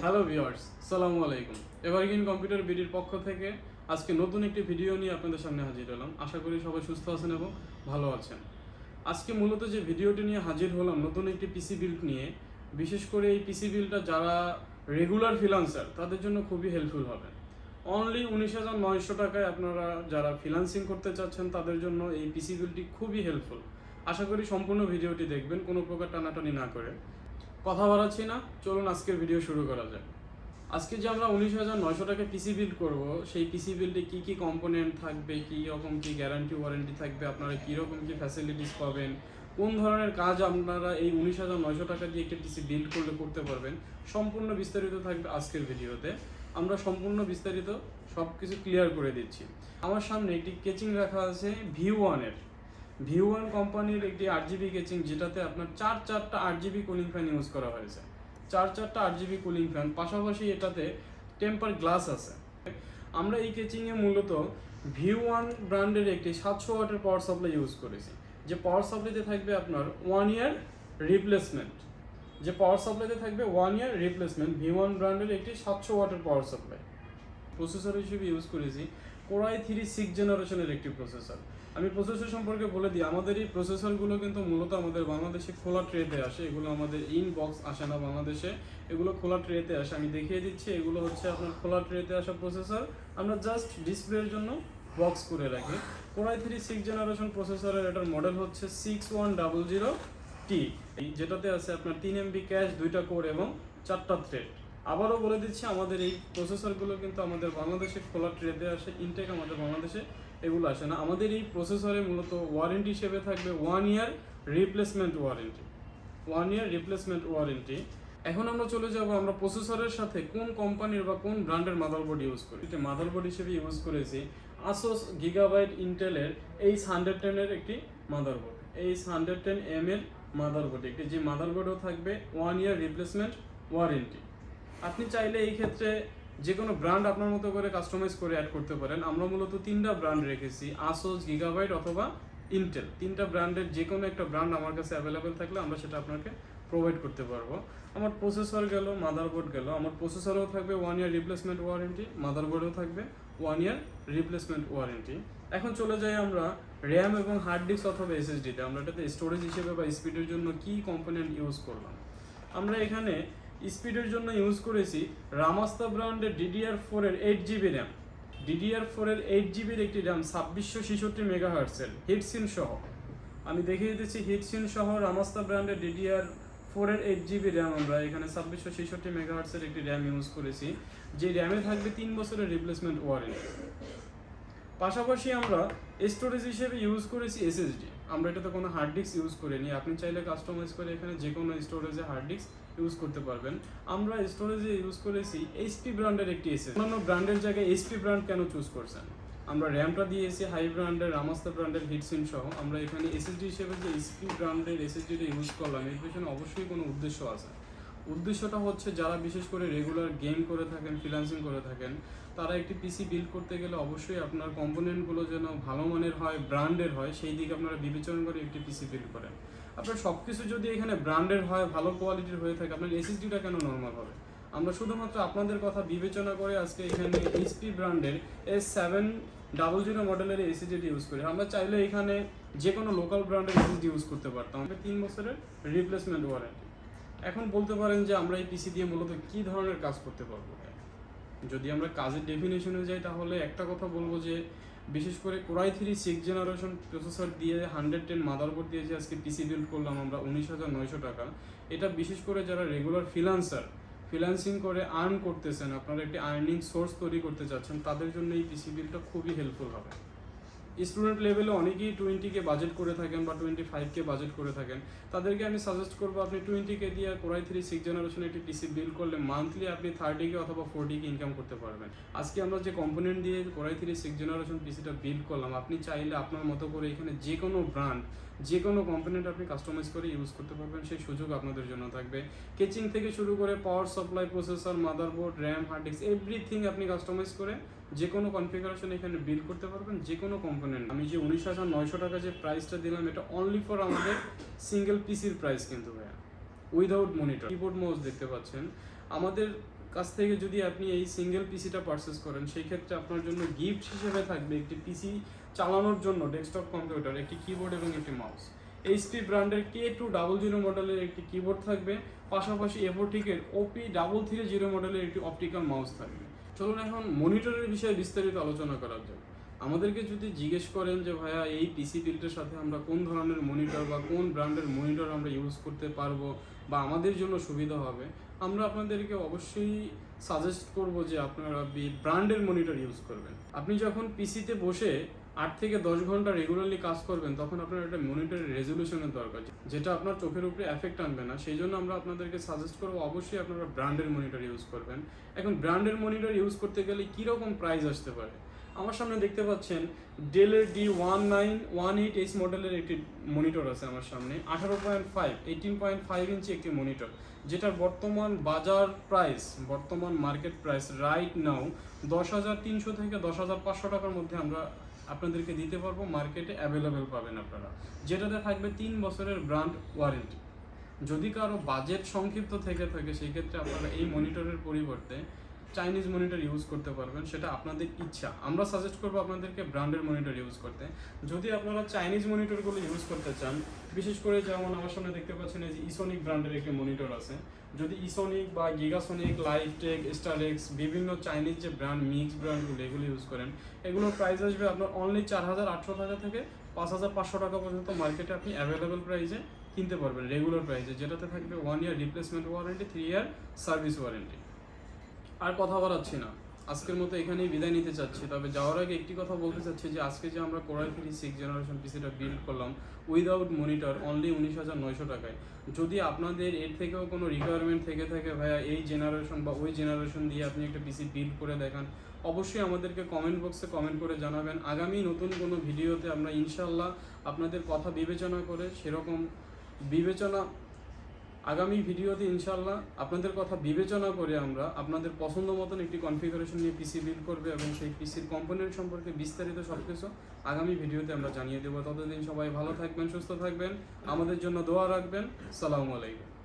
Hello viewers, আসসালামু আলাইকুম। Evergreen computer বিডির পক্ষ থেকে আজকে নতুন একটি ভিডিও নিয়ে আপনাদের সামনে হাজির হলাম। আশা করি সবাই সুস্থ আছেন এবং ভালো আছেন। আজকে মূলত যে ভিডিওটি নিয়ে হাজির হলাম নতুন একটি পিসি বিল্ড নিয়ে, বিশেষ করে এই পিসি বিল্ডটা যারা রেগুলার ফ্রিল্যান্সার তাদের জন্য খুবই হেল্পফুল হবে। অনলি 19,900 টাকায় আপনারা যারা ফ্রিল্যান্সিং করতে চাচ্ছেন তাদের জন্য এই পিসি বিল্ডটি খুবই হেল্পফুল। আশা করি সম্পূর্ণ ভিডিওটি দেখবেন, কোনো প্রকার টানাটানি না করে। কথা বাড়াচ্ছি না, চলুন আজকের ভিডিও শুরু করা যাক। আজকে যে আমরা 19,900 টাকায় পিসি বিল্ড করব, সেই পিসি বিল্ডে কী কী কম্পোনেন্ট থাকবে, কী রকম কী গ্যারান্টি ওয়ারেন্টি থাকবে, আপনারা কী রকম কী ফ্যাসিলিটিস পাবেন, কোন ধরনের কাজ আপনারা এই 19,900 টাকা দিয়ে একটা পিসি বিল্ড করলে করতে পারবেন, সম্পূর্ণ বিস্তারিত থাকবে আজকের ভিডিওতে। আমরা সম্পূর্ণ বিস্তারিত সব কিছু ক্লিয়ার করে দিচ্ছি। আমার সামনে একটি কেচিং রাখা আছে ভিউ ওয়ান কোম্পানির একটি 8GB কেচিং, যেটাতে আপনার চারটা 8GB কুলিং ফ্যান ইউজ করা হয়েছে। চারটা 8GB কুলিং ফ্যান, পাশাপাশি এটাতে টেম্পার গ্লাস আছে। আমরা এই কেচিংয়ে মূলত ভিউ1 ব্র্যান্ডের একটি 700 ওয়াটের পাওয়ার সাপ্লাই ইউজ করেছি, যে পাওয়ার সাপ্লাইতে থাকবে আপনার 1 ইয়ার রিপ্লেসমেন্ট। ভিউ1 ব্র্যান্ডের একটি 700 ওয়াটের পাওয়ার সাপ্লাই। প্রসেসর হিসেবে ইউজ করেছি কোরাই 3 6th জেনারেশনের একটি প্রসেসর। আমি প্রসেসর সম্পর্কে বলে দিই, আমাদের এই প্রসেসরগুলো কিন্তু মূলত আমাদের বাংলাদেশে খোলা ট্রেতে আসে। এগুলো আমাদের ইনবক্স আসে না বাংলাদেশে, এগুলো খোলা ট্রেতে আসে। আমি দেখিয়ে দিচ্ছি, এগুলো হচ্ছে আপনার খোলা ট্রেতে আসা প্রসেসর। আমরা জাস্ট ডিসপ্লের জন্য বক্স করে রাখি। কোরাই 3 6th জেনারেশন প্রসেসরের এটার মডেল হচ্ছে 6100T, যেটাতে আছে আপনার 3 MB ক্যাশ, 2টা কোর এবং 4টা থ্রেড। আবারও বলে দিচ্ছি, আমাদের এই প্রসেসরগুলো কিন্তু আমাদের বাংলাদেশে খোলা ট্রেতে আসে, ইনটেক আমাদের বাংলাদেশে এগুলো আসে না। আমাদের এই প্রসেসরে মূলত ওয়ারেন্টি হিসেবে থাকবে 1 ইয়ার রিপ্লেসমেন্ট ওয়ারেন্টি। এখন আমরা চলে যাব, আমরা প্রসেসরের সাথে কোন কোম্পানির বা কোন ব্র্যান্ডের মাদারবোর্ড ইউজ করি। মাদারবোর্ড হিসেবে ইউজ করেছি আসোস গিগাবাইট ইন্টেলের এইচ 110 এর একটি মাদারবোর্ড। এইচ 110 ml মাদারবোর্ড, একটি যে মাদারবোর্ডও থাকবে 1 ইয়ার রিপ্লেসমেন্ট ওয়ারেন্টি। আপনি চাইলে এই ক্ষেত্রে যে কোনো ব্র্যান্ড আপনার মতো করে কাস্টমাইজ করে অ্যাড করতে পারেন। আমরা মূলত 3টা ব্র্যান্ড রেখেছি, আসোস, গিগাবাইট অথবা ইন্টেল। 3টা ব্র্যান্ডের যে কোনো একটা ব্র্যান্ড আমার কাছে অ্যাভেলেবেল থাকলে আমরা সেটা আপনাকে প্রোভাইড করতে পারবো। আমার প্রসেসর গেল, মাদারবোর্ড গেল। আমার প্রসেসরেও থাকবে 1 ইয়ার রিপ্লেসমেন্ট ওয়ারেন্টি, মাদারবোর্ডেও থাকবে 1 ইয়ার রিপ্লেসমেন্ট ওয়ারেন্টি। এখন চলে যাই আমরা র্যাম এবং হার্ড ডিস্ক অথবা SSDতে। আমরা এটাতে স্টোরেজ হিসেবে বা স্পিডের জন্য কী কম্পোনেন্ট ইউজ করলাম। আমরা এখানে স্পিডের জন্য ইউজ করেছি রামাস্তা ব্র্যান্ডের DDR4 এর 8GB র্যাম। DDR4 এর 8GBর একটি র্যাম 2666 মেগাহার্টজের হিটসিন সহ। আমি দেখিয়ে দিচ্ছি হিটসিন সহ রামাস্তা ব্র্যান্ডের DDR4 এর 8GB র্যাম। আমরা এখানে 2666 মেগাহার্টজের একটি র্যাম ইউজ করেছি, যে র্যামে থাকবে 3 বছরের রিপ্লেসমেন্ট ওয়ারেন্টি। পাশাপাশি আমরা স্টোরেজ হিসেবে ইউজ করেছি SSD। আমরা এটাতে কোনো হার্ড ডিস্ক ইউজ করিনি। আপনি চাইলে কাস্টমাইজ করে এখানে যে কোনো স্টোরেজে হার্ড ডিস্ক ইউজ করতে পারবেন। আমরা স্টোরেজে ইউজ করেছি HP ব্র্যান্ডের একটি SSD। অন্যান্য ব্র্যান্ডের জায়গায় HP ব্র্যান্ড কেন চুজ করছেন? আমরা র্যামটা দিয়েছি হাই ব্র্যান্ডের রামাস্তা ব্র্যান্ডের হিটসিন সহ। আমরা এখানে SSD হিসেবে যে HP ব্র্যান্ডের SSDটা ইউজ করলাম, এর পেছনে অবশ্যই কোনো উদ্দেশ্য আছে। উদ্দেশ্যটা হচ্ছে, যারা বিশেষ করে রেগুলার গেম করে থাকেন, ফ্রিল্যান্সিং করে থাকেন, তারা একটি পিসি বিল্ড করতে গেলে অবশ্যই আপনার কম্পোনেন্টগুলো যেন ভালো মানের হয়, ব্র্যান্ডের হয়, সেই দিকে আপনারা বিবেচনা করে একটি পিসি বিল্ড করেন। আপনার সব কিছু যদি এখানে ব্র্যান্ডের হয়, ভালো কোয়ালিটির হয়ে থাকে, আপনার SSDটা কেন নর্মাল হবে? আমরা শুধুমাত্র আপনাদের কথা বিবেচনা করে আজকে এখানে HP ব্র্যান্ডের S700 মডেলের SSD ইউজ করি। আমরা চাইলে এখানে যে কোনো লোকাল ব্র্যান্ডের SSD ইউজ করতে পারতাম। 3 বছরের রিপ্লেসমেন্ট ওয়ারেন্টি। এখন বলতে পারেন যে আমরা এই পিসি দিয়ে মূলত কী ধরনের কাজ করতে পারবো। যদি আমরা কাজের ডেফিনেশনে যাই, তাহলে একটা কথা বলবো যে বিশেষ করে কোরাই 3 6th জেনারেশন প্রসেসর দিয়ে 110 মাদারবোর্ড দিয়ে যে আজকে পিসি বিল্ড করলাম আমরা 19,900 টাকা, এটা বিশেষ করে যারা রেগুলার ফ্রিল্যান্সিং করে আর্ন করতেছেন, আপনারা একটি আর্নিং সোর্স তৈরি করতে চাচ্ছেন, তাদের জন্য এই পিসি বিল্ডটা খুবই হেল্পফুল হবে। স্টুডেন্ট লেভেলে অনেকেই 20K বাজেট করে থাকেন বা 25K বাজেট করে থাকেন, তাদেরকে আমি সাজেস্ট করবো আপনি 20K দিয়ে কোরাই 3 6th জেনারেশন একটি পিসি বিল্ড করলে মান্থলি আপনি 30K অথবা 40K ইনকাম করতে পারবেন। আজকে আমরা যে কম্পোনেন্ট দিয়ে কোরাই 3 6th জেনারেশন পিসিটা বিল্ড করলাম, আপনি চাইলে আপনার মতো করে এখানে যে কোনো ব্র্যান্ড, যে কোনো কম্পোনেন্ট আপনি কাস্টমাইজ করে ইউজ করতে পারবেন। সেই সুযোগ আপনাদের জন্য থাকবে। কেচিং থেকে শুরু করে power supply, processor, motherboard, RAM, hard disk, everything আপনি কাস্টমাইজ করে যে কোনো কনফিগারেশন এখানে বিল্ড করতে পারবেন, যে কোনো কম্পোনেন্ট। আমি যে 19,900 টাকা যে প্রাইসটা দিলাম, এটা অনলি ফর আমাদের সিঙ্গেল পিসির প্রাইস কিন্তু ভাইয়া, উইদাউট মনিটর, কিবোর্ড মাউস দেখতে পাচ্ছেন। আমাদের কাছ থেকে যদি আপনি এই সিঙ্গেল পিসিটা পারচেস করেন, সেই ক্ষেত্রে আপনার জন্য গিফট হিসেবে থাকবে একটি পিসি চালানোর জন্য ডেস্কটপ কম্পিউটার, একটি কিবোর্ড এবং একটি মাউস। এইচপি ব্র্যান্ডের K200 মডেলের একটি কিবোর্ড থাকবে, পাশাপাশি এভোটিকের OP330 মডেলের একটি অপটিক্যাল মাউস থাকবে। চলুন এখন মনিটরের বিষয়ে বিস্তারিত আলোচনা করা যাক। আমাদেরকে যদি জিজ্ঞেস করেন যে ভাইয়া এই পিসি বিল্ডের সাথে আমরা কোন ধরনের মনিটর বা কোন ব্র্যান্ডের মনিটর আমরা ইউজ করতে পারবো বা আমাদের জন্য সুবিধা হবে, আমরা আপনাদেরকে অবশ্যই সাজেস্ট করব যে আপনারা ব্র্যান্ডের মনিটর ইউজ করবেন। আপনি যখন পিসিতে বসে 8 থেকে 10 ঘন্টা রেগুলারলি কাজ করবেন, তখন আপনার একটা মনিটরের রেজলিউশনের দরকার, যেটা আপনার চোখের উপরে এফেক্ট আনবে না। সেই জন্য আমরা আপনাদেরকে সাজেস্ট করবো অবশ্যই আপনারা ব্র্যান্ডের মনিটর ইউজ করবেন। এখন ব্র্যান্ডের মনিটর ইউজ করতে গেলে কীরকম প্রাইস আসতে পারে, আমার সামনে দেখতে পাচ্ছেন ডেলের D1918H মডেলের একটি মনিটর আছে আমার সামনে, 18.5 ইঞ্চি একটি মনিটর, যেটার বর্তমান বাজার প্রাইস, বর্তমান মার্কেট প্রাইস রাইট নাও 10,300 থেকে 10,500 টাকার মধ্যে আমরা আপনাদেরকে দিতে পারবো। মার্কেটে অ্যাভেলেবেল পাবেন আপনারা, যেটাতে থাকবে 3 বছরের ব্র্যান্ড ওয়ারেন্টি। যদি কারো বাজেট সংক্ষিপ্ত থেকে থাকে, সেই ক্ষেত্রে আপনারা এই মনিটরের পরিবর্তে চাইনিজ মনিটর ইউজ করতে পারবেন, সেটা আপনাদের ইচ্ছা। আমরা সাজেস্ট করবো আপনাদেরকে ব্র্যান্ডের মনিটর ইউজ করতে। যদি আপনারা চাইনিজ মনিটরগুলো ইউজ করতে চান, বিশেষ করে যেমন আমার সামনে দেখতে পাচ্ছেন এই যে ইসোনিক ব্র্যান্ডের একটি মনিটর আছে, যদি ইসোনিক বা গিগাসোনিক, লাইফটেক, স্টারএক্স, বিভিন্ন চাইনিজ যে ব্র্যান্ড, মিক্স ব্র্যান্ডগুলো এগুলো ইউজ করেন, এগুলোর প্রাইস আসবে আপনার অনলি 4,800 টাকা থেকে 5,500 টাকা পর্যন্ত মার্কেটে আপনি অ্যাভেলেবেল প্রাইসে কিনতে পারবেন, রেগুলার প্রাইসে, যেটাতে থাকবে 1 year replacement warranty, 3 year service warranty. আর কথা বাড়াচ্ছি না, আজকের মতো এখানেই বিদায় নিতে চাচ্ছি। তবে যাওয়ার আগে একটি কথা বলতে চাচ্ছি যে আজকে যে আমরা Core i3 6th জেনারেশন পিসিটা বিল্ড করলাম উইদাউট মনিটর অনলি 19,900 টাকায়। যদি আপনাদের এর থেকেও কোনো রিকোয়ারমেন্ট থেকে থাকে ভাইয়া এই জেনারেশন বা ওই জেনারেশন দিয়ে আপনি একটা পিসি বিল্ড করে দেখান, অবশ্যই আমাদেরকে কমেন্ট বক্সে কমেন্ট করে জানাবেন। আগামী নতুন কোনো ভিডিওতে আমরা ইনশাল্লাহ আপনাদের কথা বিবেচনা করে আগামী ভিডিওতে ইনশাল্লাহ আপনাদের কথা বিবেচনা করে আমরা আপনাদের পছন্দ মতন একটি কনফিগারেশন নিয়ে পিসি বিল্ড করবে এবং সেই পিসির কম্পোনেন্ট সম্পর্কে বিস্তারিত সব কিছু আগামী ভিডিওতে আমরা জানিয়ে দেবো। ততদিন সবাই ভালো থাকবেন, সুস্থ থাকবেন, আমাদের জন্য দোয়া রাখবেন। আসসালামু আলাইকুম।